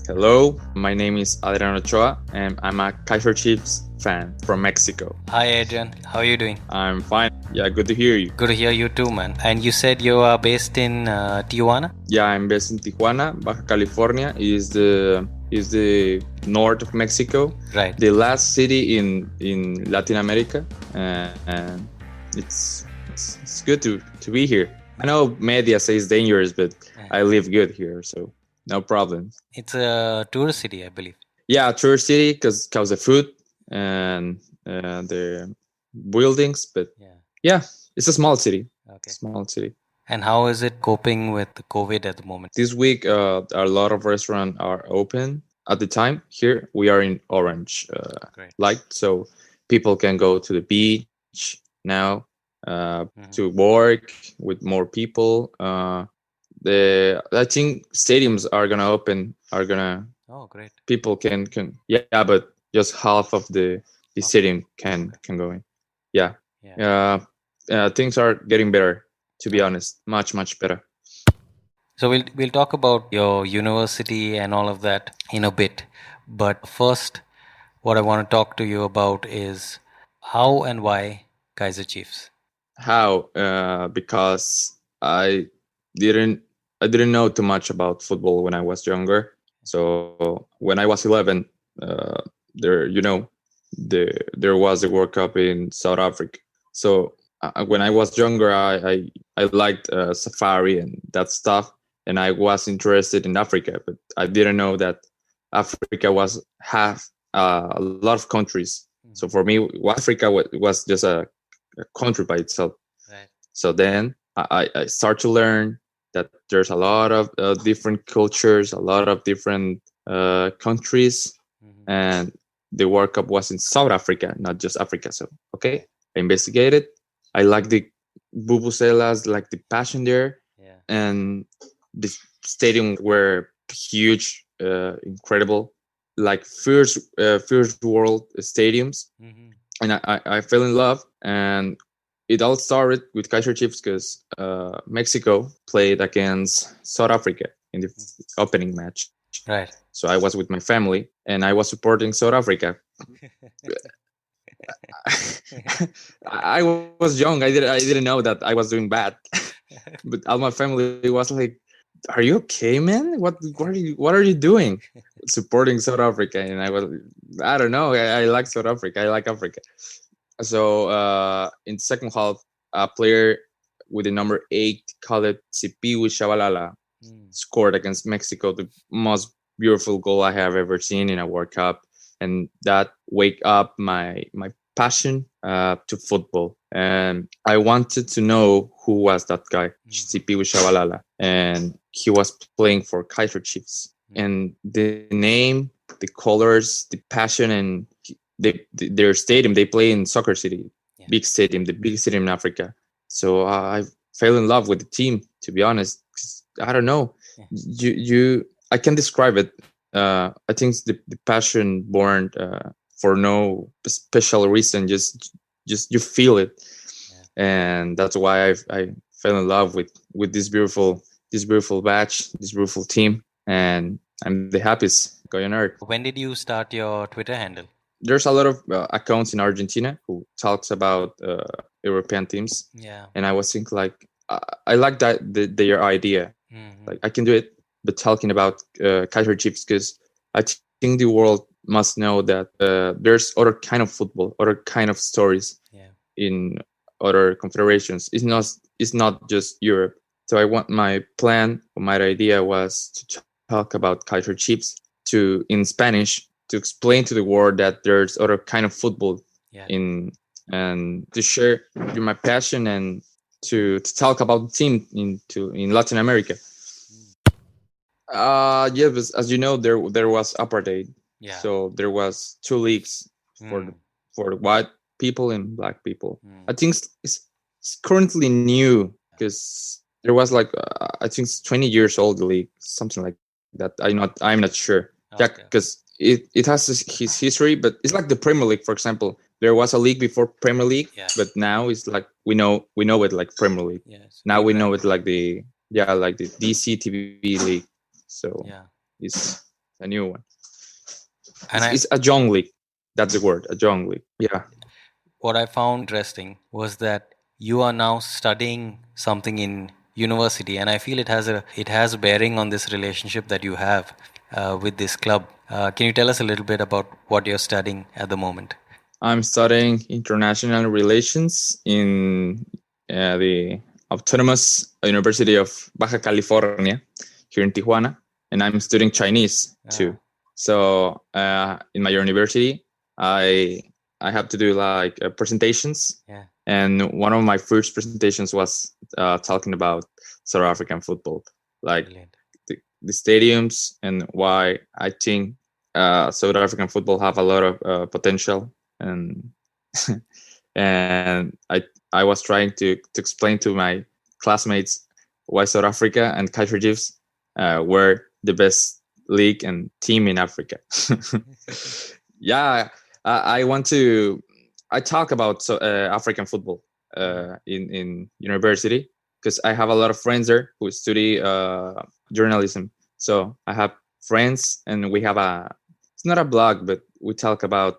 Hello, my name is Adrian Ochoa and I'm a Kaiser Chiefs fan from Mexico. Hi Adrian, how are you doing? I'm fine. Yeah, good to hear you. Good to hear you too, man. And you said you are based in Tijuana? Yeah, I'm based in Tijuana, Baja California. Is the north of Mexico. Right. The last city in Latin America, and it's good to be here. I know media says dangerous, but I live good here, so no problem. It's a tourist city, I believe. Yeah, tourist city because the food and the buildings, but yeah, it's a small city. Okay. Small city. And how is it coping with COVID at the moment? This week, a lot of restaurants are open. At the time, here we are in orange light, so people can go to the beach now, to work with more people. I think stadiums are gonna open. Oh, great. People can but just half of the stadium can go in. Yeah. Things are getting better. To be honest, much better. So we'll talk about your university and all of that in a bit. But first, what I want to talk to you about is how and why Kaiser Chiefs. How? Because I didn't know too much about football when I was younger. So when I was 11, there was a World Cup in South Africa. So when I was younger, I liked safari and that stuff, and I was interested in Africa, but I didn't know that Africa have a lot of countries. So for me, Africa was just a country by itself. Right. So then I start to learn that there's a lot of different cultures, a lot of different countries, and the World Cup was in South Africa, not just Africa. So okay, I investigated. I like the vuvuzelas, like the passion there, and the stadium were huge, incredible, like first world stadiums, and I fell in love. And it all started with Kaiser Chiefs because Mexico played against South Africa in the opening match. Right. So I was with my family and I was supporting South Africa. I was young. I didn't know that I was doing bad, but all my family was like, "Are you okay, man? What are you doing?" Supporting South Africa, and I don't know. I like South Africa. I like Africa. So in the second half, a player with the number 8 called Sipiwi Shabalala scored against Mexico, the most beautiful goal I have ever seen in a World Cup, and that wake up my passion to football. And I wanted to know who was that guy, Sipiwi Shabalala, and he was playing for Kaiser Chiefs. And the name, the colors, the passion, and their stadium, they play in Soccer City, big stadium, the biggest stadium in Africa. So I fell in love with the team, to be honest. I don't know. I can describe it. I think the passion born for no special reason, just you feel it. And that's why I fell in love with this beautiful batch, this beautiful team. And I'm the happiest guy on earth. When did you start your Twitter handle? There's a lot of accounts in Argentina who talks about European teams. Yeah. And I was thinking like, I like that their idea. Like I can do it, but talking about Kaiser Chiefs, because I think the world must know that there's other kind of football, other kind of stories in other confederations. It's not just Europe. So my idea was to talk about Kaiser Chiefs in Spanish, to explain to the world that there's other kind of football and to share my passion and to talk about the team in Latin America. But as you know, there was apartheid. So there was 2 leagues for white people and black people. I think it's currently new because there was like I think it's 20 years old, the league, something like that. I'm not sure. Yeah, because it has his history, but it's like the Premier League, for example. There was a league before Premier League, but now it's like we know it like Premier League. Now we know it like the DCTV league. So it's a new one. And It's a young league. That's the word, a young league. Yeah. what I found interesting was that you are now studying something in university, and I feel it has a bearing on this relationship that you have with this club. Can you tell us a little bit about what you're studying at the moment? I'm studying international relations in the Autonomous University of Baja California here in Tijuana, and I'm studying Chinese too. So in my university, I I have to do like presentations, and one of my first presentations was talking about South African football, like the stadiums and why I think South African football have a lot of potential, and and I was trying to explain to my classmates why South Africa and Kaizer Chiefs were the best league and team in Africa. Yeah, I want to. I talk about African football in university because I have a lot of friends there who study journalism. So I have friends, and we have a. It's not a blog, but we talk about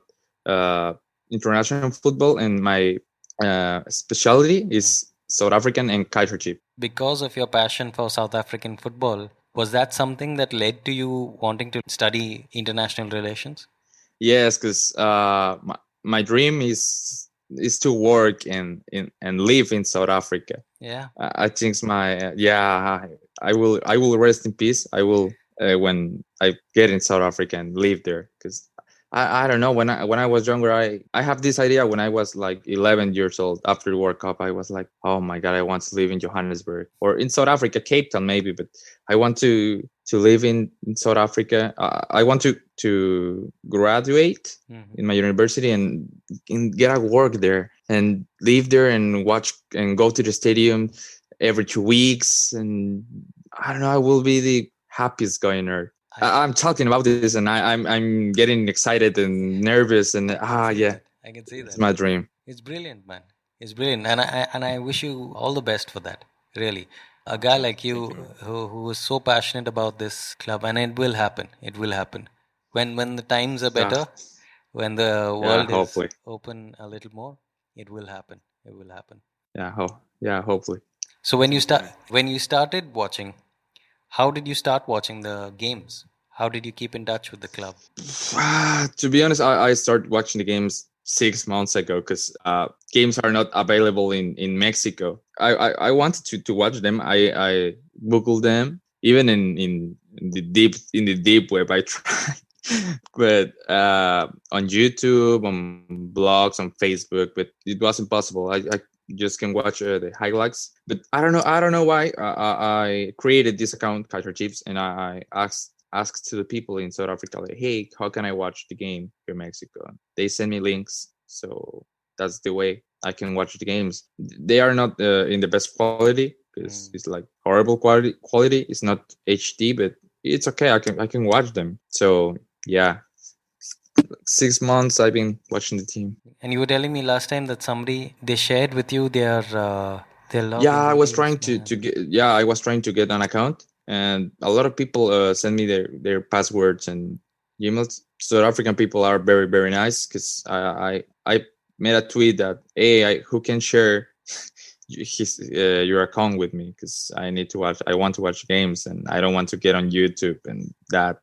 international football, and my specialty is South African and Kaizer Chiefs. Because of your passion for South African football, was that something that led to you wanting to study international relations? Yes, because my dream is to work and live in South Africa. Yeah. I think it's my I will rest in peace. I will when I get in South Africa and live there, because I don't know, when I was younger, I have this idea when I was like 11 years old. After the World Cup, I was like, oh my god, I want to live in Johannesburg or in South Africa, Cape Town maybe, but I want to live in South Africa. I want to graduate in my university and get a work there and live there and watch and go to the stadium every 2 weeks, and I don't know, I will be the happiest guy on earth. I'm talking about this, and I'm getting excited and nervous, and yeah, I can see it's that. my dream. It's brilliant, man. It's brilliant, and I wish you all the best for that. Really, a guy like you who is so passionate about this club, and it will happen. It will happen when the times are Yeah, better, when the yeah, world is hopefully. open a little more. It will happen. It will happen. Yeah, hopefully. So when you started watching, how did you start watching the games? How did you keep in touch with the club? To be honest, I started watching the games 6 months ago because games are not available in Mexico. I wanted to watch them. I googled them even in the deep web. I tried, but on YouTube, on blogs, on Facebook, but it was impossible. I just can watch the highlights. But I don't know why I created this account, Kaiser Chiefs, and I asked to the people in South Africa, like, hey, how can I watch the game here in Mexico? They send me links, so that's the way I can watch the games. They are not in the best quality because it's like horrible quality. Quality is not HD, but it's okay. I can watch them. So yeah, 6 months I've been watching the team. And you were telling me last time that somebody they shared with you their Yeah, login I was details, trying man. to get I was trying to get an account, and a lot of people send me their passwords and emails. South African people are very nice because I made a tweet that, hey, who can share his your account with me, because I want to watch games, and I don't want to get on YouTube and that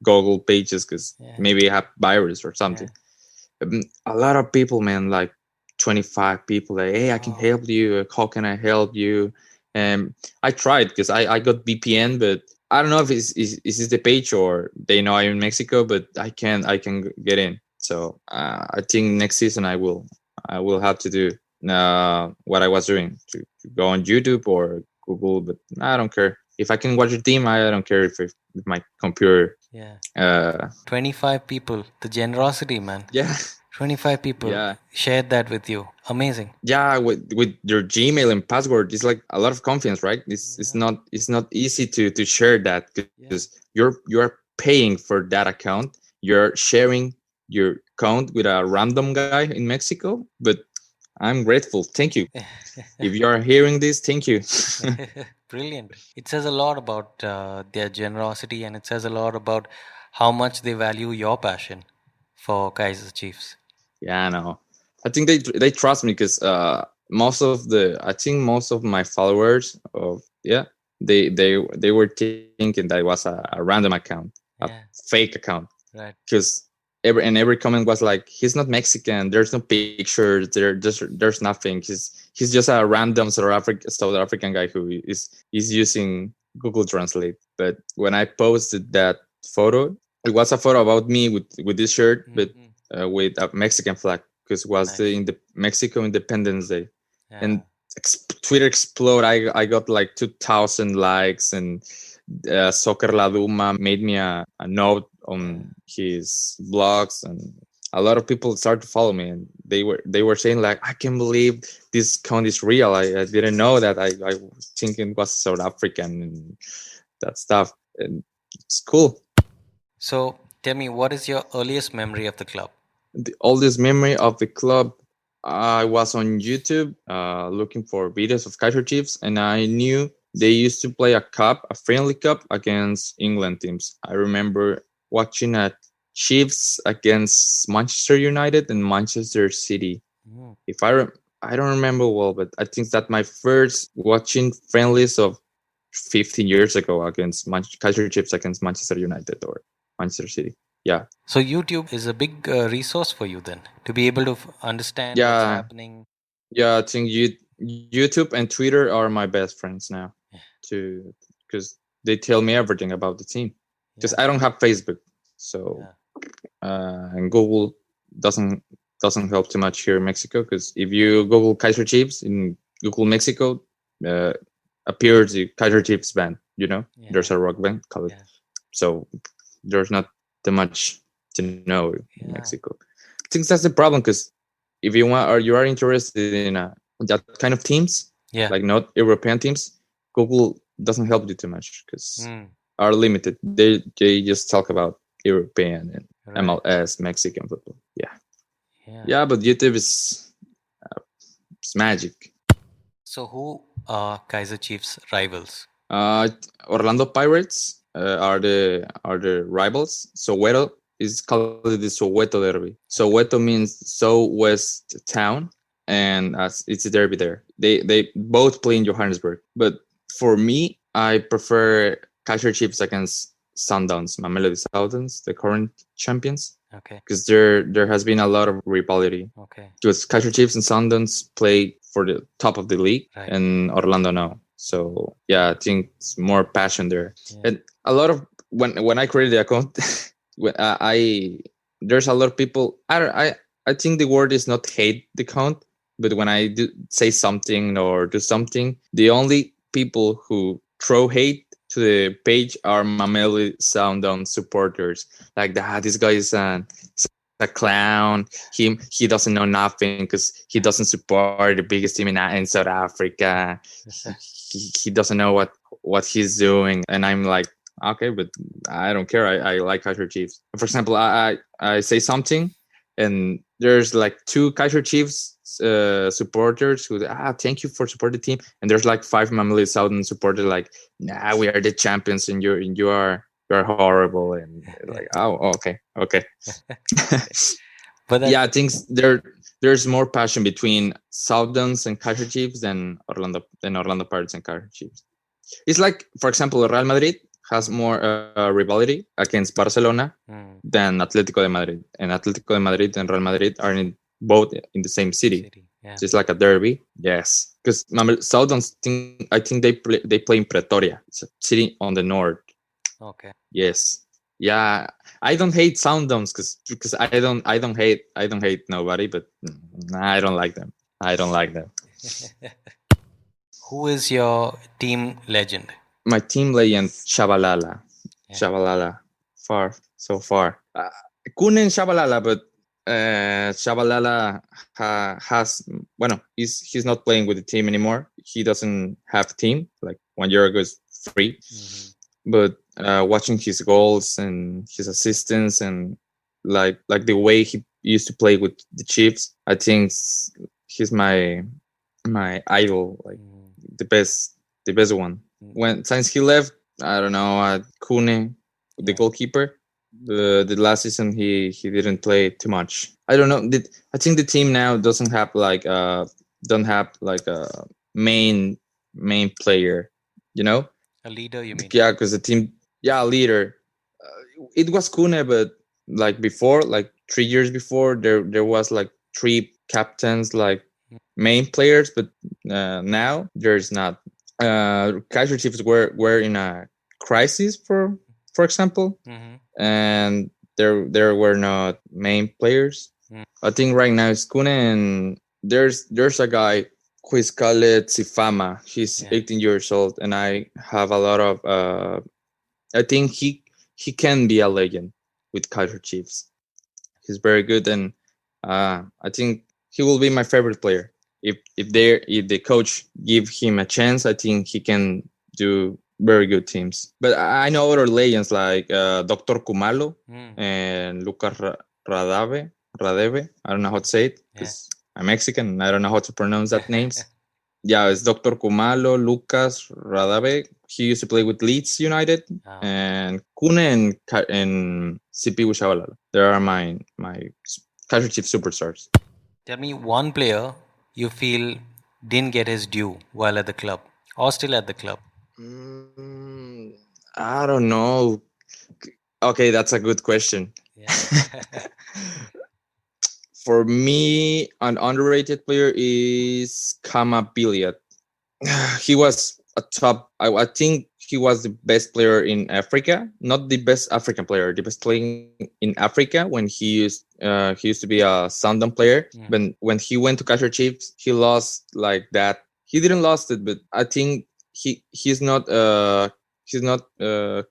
Google pages because maybe I have virus or something. A lot of people, man, like 25 people, like, hey, I can help you, how can I help you? And I tried because I got VPN, but I don't know if is this the page or they know I'm in Mexico, but I can get in. So I think next season I will have to do what I was doing, to go on YouTube or Google, but I don't care if I can watch the team. I don't care if my computer. Yeah. 25 people. The generosity, man. Yeah. 25 people Yeah. shared that with you. Amazing. Yeah, with your Gmail and password, it's like a lot of confidence, right? It's not easy to share that because you're paying for that account. You're sharing your account with a random guy in Mexico, but I'm grateful. Thank you. If you are hearing this, thank you. Brilliant. It says a lot about their generosity, and it says a lot about how much they value your passion for Kaiser Chiefs. Yeah, I know. I think they trust me because I think most of my followers of yeah they were thinking that it was a random account, a Yeah, fake account, right. because every comment was like, he's not Mexican, there's no pictures, there's nothing, he's just a random South African guy who is using Google Translate. But when I posted that photo, it was a photo about me with this shirt, but Hmm. with a Mexican flag, because it was Nice. the Mexico Independence Day. And Yeah. Twitter exploded. I got like 2,000 likes, and Soccer La Duma made me a note Yeah. on his blogs, and a lot of people started to follow me, and they were saying like, I can't believe this account is real. I didn't know that. I was thinking it was South African and that stuff, and it's cool. So tell me, what is your earliest memory of the club? The oldest memory of the club, I was on YouTube looking for videos of Kaiser Chiefs, and I knew they used to play a cup, a friendly cup against England teams. I remember watching a Chiefs against Manchester United and Manchester City. Mm. If I don't remember well, but I think that my first watching friendlies of 15 years ago against Kaiser Chiefs against Manchester United or Manchester City. Yeah, So YouTube is a big resource for you then to be able to understand what's yeah. happening. Yeah, I think YouTube and Twitter are my best friends now, to because they tell me everything about the team. Because Yeah, I don't have Facebook, so yeah, and Google doesn't doesn't help too much here in Mexico. Because if you Google Kaiser Chiefs in Google Mexico, uh, appears the Kaiser Chiefs band. There's yeah, a rock band called. yeah, So there's not too much to know in yeah, Mexico. I think that's the problem, because if you want or you are interested in that kind of teams, like yeah. not European teams, Google doesn't help you too much because Mm, are limited. They just talk about European and right. MLS, Mexican football. Yeah, Yeah. yeah, but YouTube is it's magic. So who are Kaiser Chiefs rivals? Orlando Pirates are the rivals. Soweto is called the Soweto Derby. Soweto Okay. means Southwest Town, and it's a derby there. They both play in Johannesburg. But for me, I prefer Kaiser Chiefs against Sundowns, Mamelodi Sundowns, the current champions, Okay. because there has been a lot of rivalry. Okay. Because Kaiser Chiefs and Sundowns play for the top of the league, Right. and Orlando now. So yeah, I think it's more passion there. Yeah. And a lot of when I created the account, when I there's a lot of people. I think the word is not hate the account, but when I do say something or do something, the only people who throw hate to the page are Mameli Sounddown supporters. Like that, this guy is a clown. He doesn't know nothing because he doesn't support the biggest team in South Africa. He doesn't know what he's doing, and I'm like, okay, but I don't care. I like Kaiser Chiefs. For example, I say something, and there's like two Kaiser Chiefs supporters who thank you for supporting the team, and there's like five Mamelodi Southern supporters like, nah, we are the champions, and you are horrible, and like, oh, okay. But Yeah, that. I think there's more passion between Southdowns and Kaiser Chiefs than Orlando Pirates and Kaiser Chiefs. It's like, for example, Real Madrid has Mm, more rivalry against Barcelona mm, than Atletico de Madrid, and Atletico de Madrid and Real Madrid are both in the same city. city. Yeah. So it's like a derby. Yes, because Southdowns I think they play in Pretoria. It's a city on the north. Okay. Yes. Yeah, I don't hate Soundowns because I don't hate nobody, but I don't like them. I don't like them. Who is your team legend? My team legend Shabalala, Yeah. Shabalala, far so far. Kunen Shabalala, but Shabalala has bueno, he's not playing with the team anymore. He doesn't have a team. Like 1 year ago, is free. Hmm. But watching his goals and his assistance and like the way he used to play with the Chiefs, I think he's my idol, like the best one. When since he left, I don't know, Kune, the Yeah. goalkeeper. The last season he didn't play too much. I don't know. I think the team now doesn't have like don't have like a main main player. You know, A leader, you mean? yeah, because the team, yeah, leader. It was Kune, but like before, like 3 years before, there was like three captains, like main players, but now there's not. Kaiser Chiefs were in a crisis, for example, Mm-hmm. and there were not main players. I think right now it's Kune, and there's a guy who is called Sifama. He's Yeah. 18 years old, and I have a lot of. I think he can be a legend with Kaiser Chiefs. He's very good, and I think he will be my favorite player. If the coach give him a chance, I think he can do very good teams. But I know other legends like Doctor Kumalo Mm. and Lucas Radave. Radeve. I don't know how to say it Yeah. because I'm Mexican and I don't know how to pronounce that names. Yeah, it's Doctor Kumalo, Lucas Radave. He used to play with Leeds United, Ah. and Kune and CP Ushabalala. They are my Kaiser Chief superstars. Tell me one player you feel didn't get his due while at the club or still at the club. Mm, I don't know. Okay, that's a good question. Yeah. For me, an underrated player is Khama Billiat. He was a top. I think he was the best player in Africa. Not the best African player, the best playing in Africa when he used to be a Sundowns player. Mm. When he went to Kaiser Chiefs, he lost like that. He didn't lost it, but I think he's not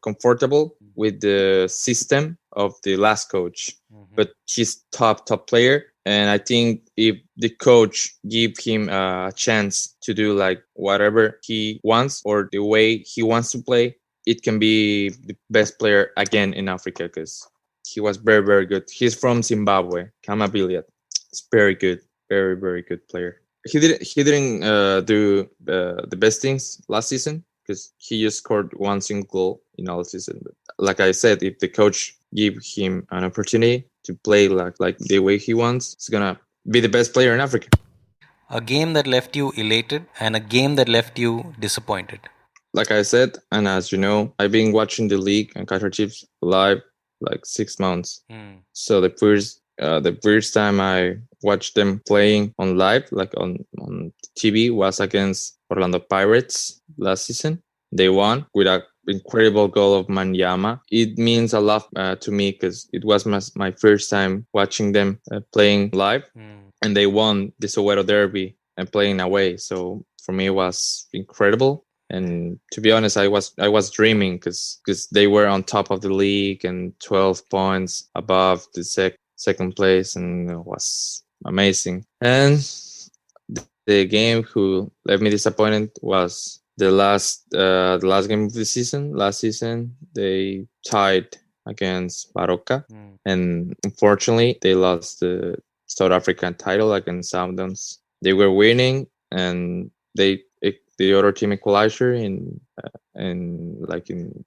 comfortable with the system of the last coach. Mm-hmm. But he's top player, and I think if the coach give him a chance to do like whatever he wants or the way he wants to play, it can be the best player again in Africa because he was very good. He's from Zimbabwe, Khama Billiat. It's very good, very good player. He didn't do the best things last season because he just scored one single goal in all season. But like I said, if the coach give him an opportunity to play like the way he wants, he's gonna be the best player in Africa. A game that left you elated and a game that left you disappointed. Like I said, and as you know, I've been watching the league and Kaiser Chiefs live like 6 months. Mm. So the first time I watched them playing on live, like on TV, was against Orlando Pirates last season. They won with an incredible goal of Manyama. It means a lot to me because it was my first time watching them playing live, Mm. and they won the Soweto Derby and playing away. So for me, it was incredible. And to be honest, I was dreaming because they were on top of the league and 12 points above the second place, and it was amazing. And the game who left me disappointed was the last game of the season. Last season they tied against Baroka, Mm. and unfortunately they lost the South African title against Sundowns. They were winning, and the other team equalizer in the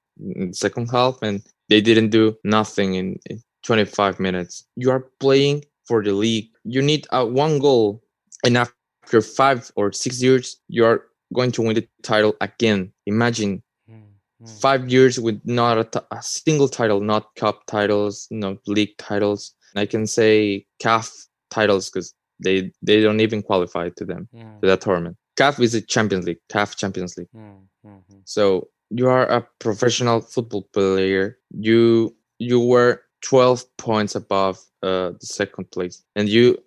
second half, and they didn't do nothing in 25 minutes. You are playing for the league. You need one goal, and after 5 or 6 years, you are going to win the title again. Imagine Mm. Mm. 5 years with not a single title, not cup titles, not league titles. And I can say CAF titles because they don't even qualify to them Mm. to that tournament. CAF is the Champions League, CAF Champions League. Mm. Mm. So you are a professional football player. You were 12 points above the second place, and you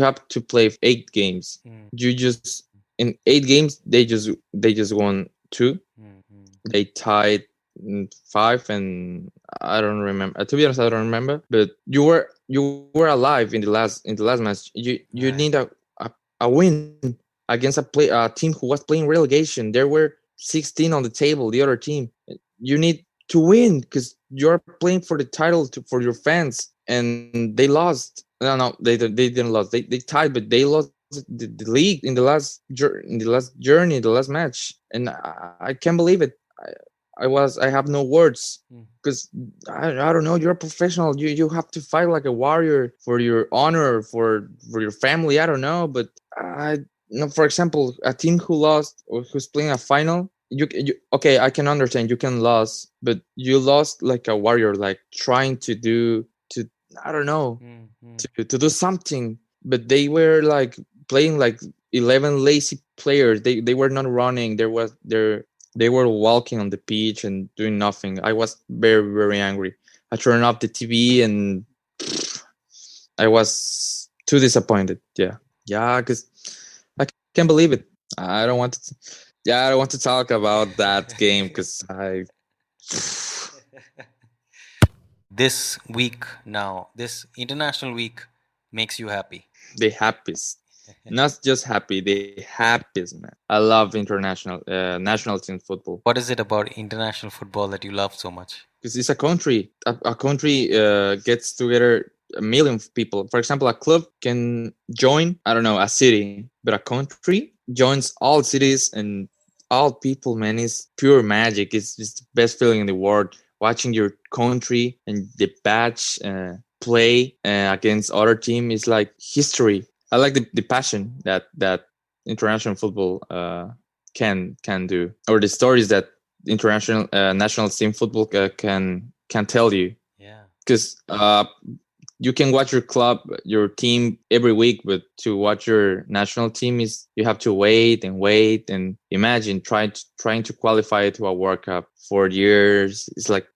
have to play 8 games. Mm. You just in 8 games they just won 2. Mm. Mm. They tied 5, and I don't remember. To be honest, I don't remember. But you were alive in the last match. You need Right. a win against a team who was playing relegation. There were 16 on the table. The other team. You need to win because you're playing for the title for your fans, and they lost. No, they didn't lose. They tied, but they lost the the league in the last journey, the last match, and I can't believe it. I have no words Mm. because I don't know. You're a professional. You have to fight like a warrior for your honor, for your family. I don't know, but I for example, a team who lost or who's playing a final. You okay? I can understand you can lose, but you lost like a warrior, like trying to I don't know Mm. Mm. to do something, but they were like playing like 11 lazy players. They were not running. They were walking on the pitch and doing nothing. I was very angry. I turned off the TV and I was too disappointed. Yeah, because I can't believe it. I don't want to. Yeah, I don't want to talk about that game because I. This week now, this international week makes you happy. The happiest. Not just happy, the happiest, man. I love international national team football What is it about international football that you love so much? because it's a country. A country gets together a million of people. For example, a club can join, I don't know, a city, but a country joins all cities and all people, man. It's pure magic. It's the best feeling in the world. Watching your country and the badge play against other team is like history. I like the passion that international football can do, or the stories that international national team football can tell you. Yeah. Because you can watch your club, your team every week, but to watch your national team is you have to wait and imagine trying to qualify to a World Cup 4 years. It's like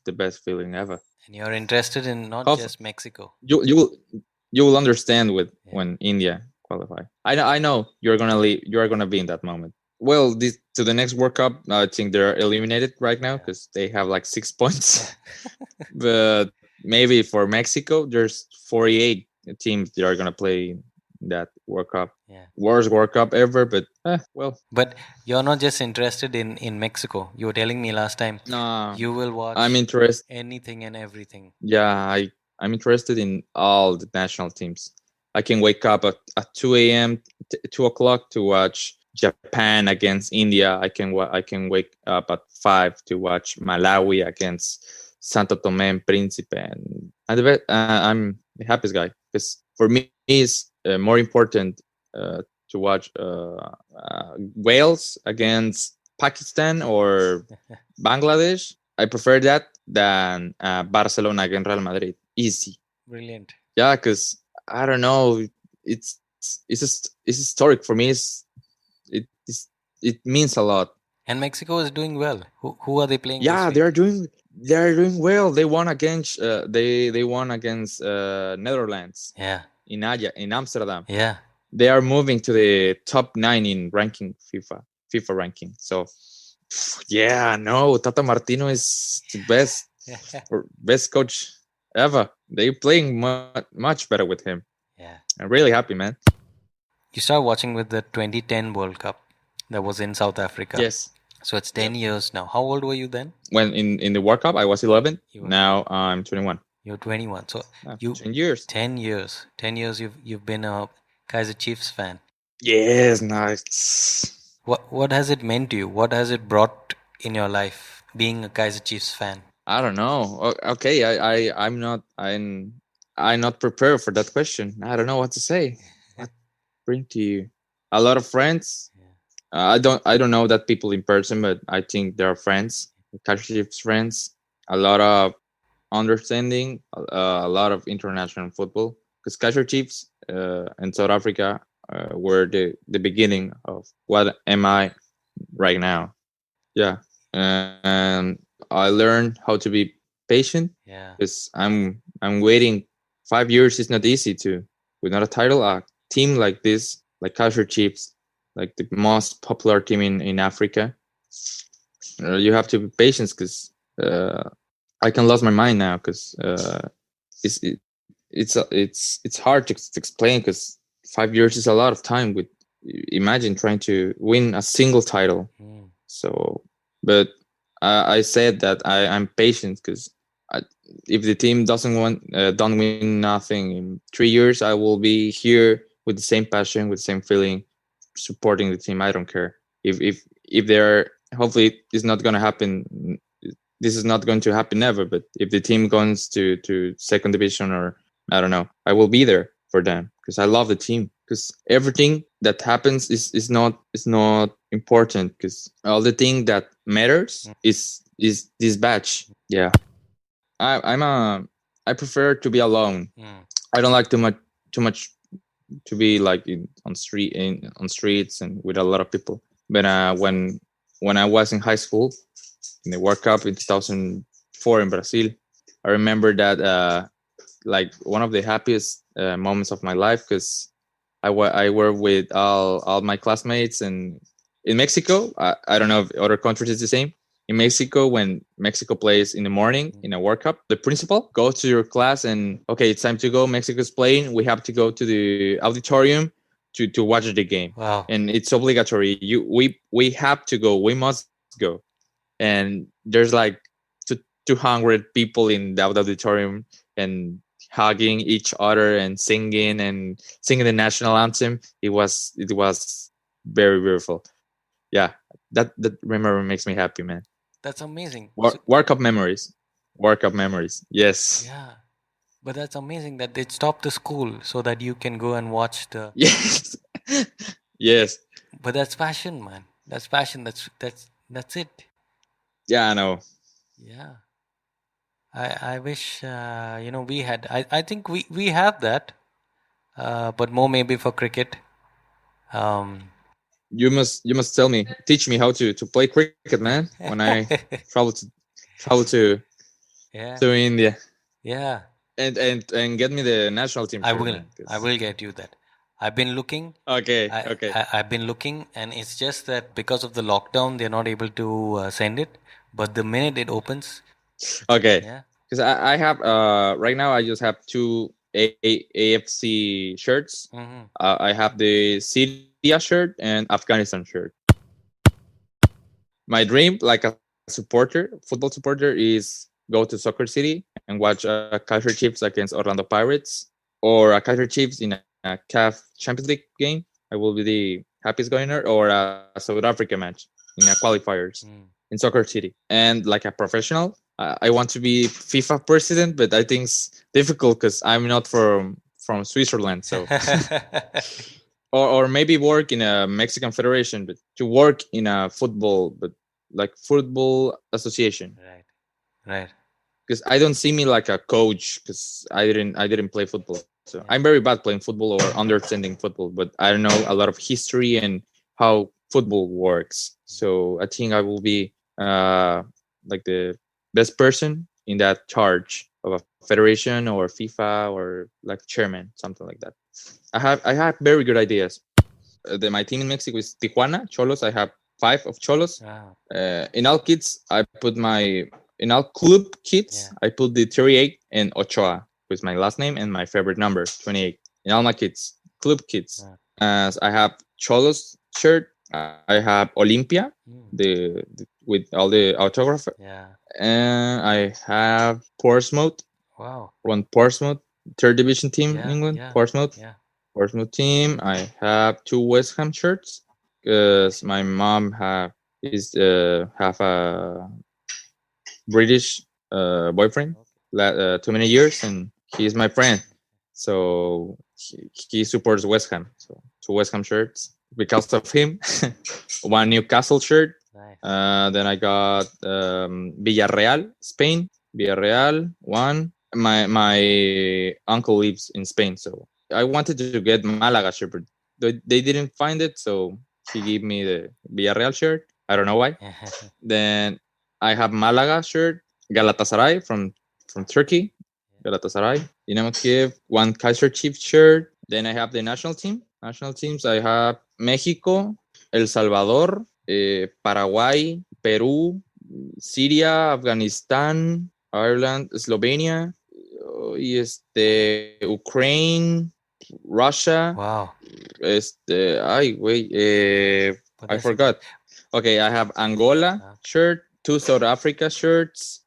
the best feeling ever. And you're interested in not How just Mexico. you will understand with Yeah. when India qualify. I know you're gonna leave. You are gonna be in that moment. Well, this to the next World Cup, I think they're eliminated right now Yeah. because they have like 6 points. But maybe for Mexico, there's 48 teams that are gonna play that World Cup. Yeah. Worst World Cup ever, but well, But you're not just interested in Mexico. You were telling me last time nah. you will I'm watch interested. anything and everything. Yeah, I'm interested in all the national teams. I can wake up at 2 a.m. 2 o'clock to watch Japan against India. I can wake up at 5 to watch Malawi against Santo Tome and Principe, and I'm the happiest guy because for me it's more important uh, to watch Wales against Pakistan or Bangladesh. I prefer that than Barcelona against Real Madrid. Easy. Brilliant. Yeah, because I don't know. It's historic for me. It means a lot. And Mexico is doing well. Who are they playing this Yeah, week? they are doing well. They won against they won against Netherlands Yeah. in Amsterdam. Yeah. They are moving to the top 9 in ranking FIFA ranking. So yeah, no, Tata Martino is the best or best coach ever. They're playing much better with him. Yeah. I'm really happy, man. You started watching with the 2010 World Cup that was in South Africa. Yes. So it's 10 years now. How old were you then? When in the World Cup, I was 11. You were Now I'm 21. You're 21. So you 10 years. 10 years. 10 years you've been a Kaiser Chiefs fan. Yes, nice. What has it meant to you? What has it brought in your life being a Kaiser Chiefs fan? I don't know. Okay, I'm not prepared for that question. I don't know what to say. What bring to you? A lot of friends. I don't know that people in person, but I think they are friends, Kashif's friends. A lot of understanding, a lot of international football. Because Kaiser Chiefs and South Africa were the beginning of what am I right now. Yeah, and I learned how to be patient Yeah. because I'm waiting. 5 years is not easy to with not a title. A team like this, like Kaiser Chiefs, like the most popular team in Africa, you have to be patient because I can lose my mind now because it's it, it's hard to explain because 5 years is a lot of time. With imagine trying to win a single title. Mm. So, but I said that I'm patient because if the team doesn't want don't win nothing in 3 years, I will be here with the same passion, with the same feeling, supporting the team. I don't care if they're, hopefully it's not going to happen. This is not going to happen never. But if the team goes to second division, or I don't know, I will be there for them because I love the team. Because everything that happens is not important. Because all the thing that matters is this batch. Yeah, I'm a I prefer to be alone. I don't like too much to be like on streets and with a lot of people. But when I was in high school in the World Cup in 2004 in Brazil, I remember that like one of the happiest moments of my life because I were with all my classmates. And in Mexico, I don't know if other countries is the same. In Mexico, when Mexico plays in the morning in a World Cup, the principal goes to your class and, okay, it's time to go. Mexico's playing. We have to go to the auditorium to watch the game. Wow. And it's obligatory. We have to go. We must go. And there's like 200 people in the auditorium and hugging each other and singing the national anthem. It was very beautiful. Yeah, that memory makes me happy, man. That's amazing. World Cup memories. World Cup memories. Yes. Yeah, but that's amazing that they stopped the school so that you can go and watch the. Yes. Yes. But that's passion, man. That's passion. That's it. Yeah, I know. Yeah. I wish we had. I think we have that, but more maybe for cricket. Um, You must teach me how to play cricket, man. When I travel to yeah, to India, yeah. and get me the national team I shirt, will. man. I will get you that. I've been looking. Okay, I, okay, I've been looking, and it's just that because of the lockdown, they're not able to send it. But the minute it opens, okay. yeah, Because I have right now I just have two AFC shirts. I have the Syria shirt and Afghanistan shirt. My dream, like a football supporter, is go to Soccer City and watch Kaiser Chiefs against Orlando Pirates, or a Kaiser Chiefs in a CAF Champions League game. I will be the happiest going there, or a South Africa match in a qualifiers in Soccer City. And like a professional, I want to be FIFA president, but I think it's difficult because I'm not from Switzerland. So or maybe work in a Mexican federation, but to work in a football, but like football association. right, right. Because I don't see me like a coach because I didn't play football. So Yeah. I'm very bad playing football or understanding football, but I don't know a lot of history and how football works. So I think I will be like the best person in that charge of a federation or FIFA or like chairman, something like that. I have very good ideas. My team in Mexico is Tijuana Cholos. I have 5 of Cholos. Wow. In all kits, I put in all club kits, Yeah. I put the 38 and Ochoa with my last name and my favorite number, 28. In all my kits, club kits. Wow. As I have Cholos shirt, I have Olympia, with all the autograph, Yeah. and I have Portsmouth, Wow. one Portsmouth, third division team in Yeah. England, Yeah. Portsmouth. Yeah. Portsmouth team. I have 2 West Ham shirts because my mom have a British boyfriend too many years, and he is my friend. So he supports West Ham. So 2 West Ham shirts because of him. 1 Newcastle shirt. Nice. Then I got Villarreal, Spain. Villarreal, 1. My uncle lives in Spain, so I wanted to get Malaga shirt, but they didn't find it, so he gave me the Villarreal shirt. I don't know why. Then I have Malaga shirt, Galatasaray from Turkey, Galatasaray, Dinamo Kiev, 1 Kaiser Chiefs shirt. Then I have the national team. National teams, I have Mexico, El Salvador, Paraguay, Peru, Syria, Afghanistan, Ireland, Slovenia, Ukraine, Russia. Wow. I forgot. Okay, I have Angola shirt, 2 South Africa shirts,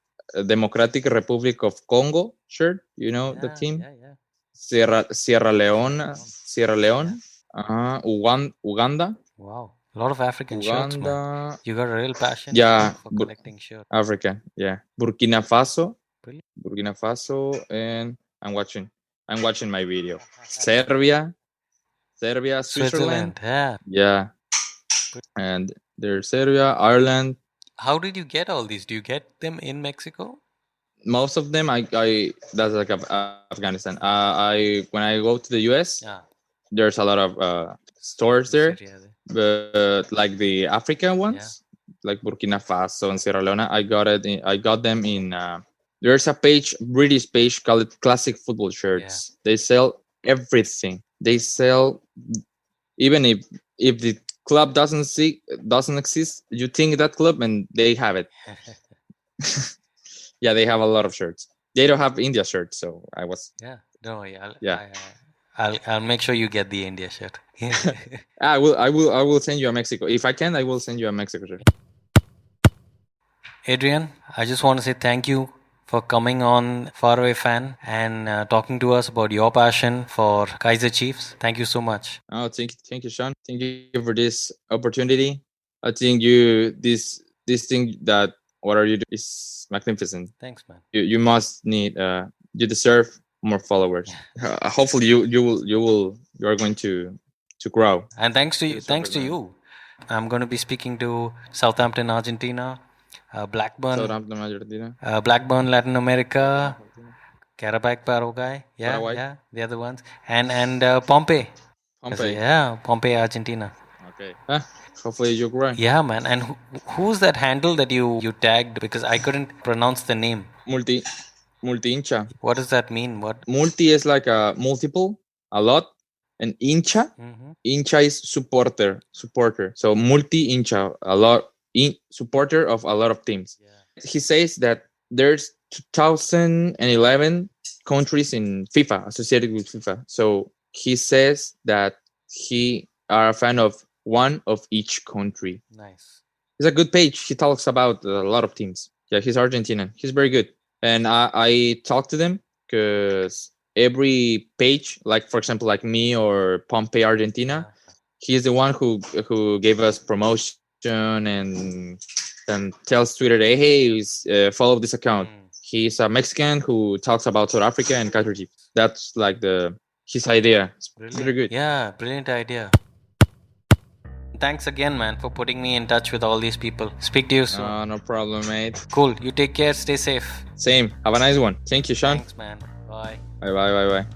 Democratic Republic of Congo shirt. You know the team. Yeah. Sierra Leone, Uganda, Wow. A lot of African shirts, man. Uganda, You got a real passion yeah, for collecting shirts. Africa, yeah, Brilliant. Burkina Faso, and I'm watching my video. Serbia, Switzerland, Switzerland, yeah. yeah, and there's Serbia, Ireland. How did you get all these? Do you get them in Mexico? Most of them, I that's like Afghanistan. I when I go to the US, Yeah. there's a lot of stores there, Yeah. but like the African ones, like Burkina Faso and Sierra Leone, I got them in. There's a British page called Classic Football Shirts. They sell everything. They sell even if the club doesn't exist, you think that club and they have it. Yeah, they have a lot of shirts. They don't have India shirts, so I was. Yeah. Don't worry. Yeah. I'll make sure you get the India shirt. I will send you a Mexico. If I can, I will send you a Mexico shirt. Adrian, I just want to say thank you for coming on FarAwayFan and talking to us about your passion for Kaizer Chiefs. Thank you so much. Oh, thank you, Sean. Thank you for this opportunity. I think this thing that what are you doing is magnificent. Thanks, man. You must need you deserve more followers. Hopefully you are going to grow. And thanks to you. I'm going to be speaking to Southampton, Argentina, Blackburn, Latin America, Karabakh, Paraguay, yeah, the other ones, and Pompeii. Pompeii, Argentina. Okay. Hopefully you grow. Yeah, man. And who's that handle that you tagged? Because I couldn't pronounce the name. Multi hincha. What does that mean? What? Multi is like a multiple, a lot, and hincha. Hincha is supporter. So multi hincha, a lot supporter of a lot of teams. Yeah. He says that there's 2011 countries in FIFA associated with FIFA. So he says that he are a fan of one of each country. Nice. It's a good page. He talks about a lot of teams. Yeah, he's Argentinian. He's very good. And I talked to them because every page, like for example, like me or Pompeii, Argentina, he's the one who gave us promotion and tells Twitter, hey, follow this account. He's a Mexican who talks about South Africa and Kaiser Chiefs. That's like his idea. It's very good. Yeah, brilliant idea. Thanks again, man, for putting me in touch with all these people. Speak to you soon. No problem, mate. Cool. You take care. Stay safe. Same. Have a nice one. Thank you, Sean. Thanks, man. Bye. Bye.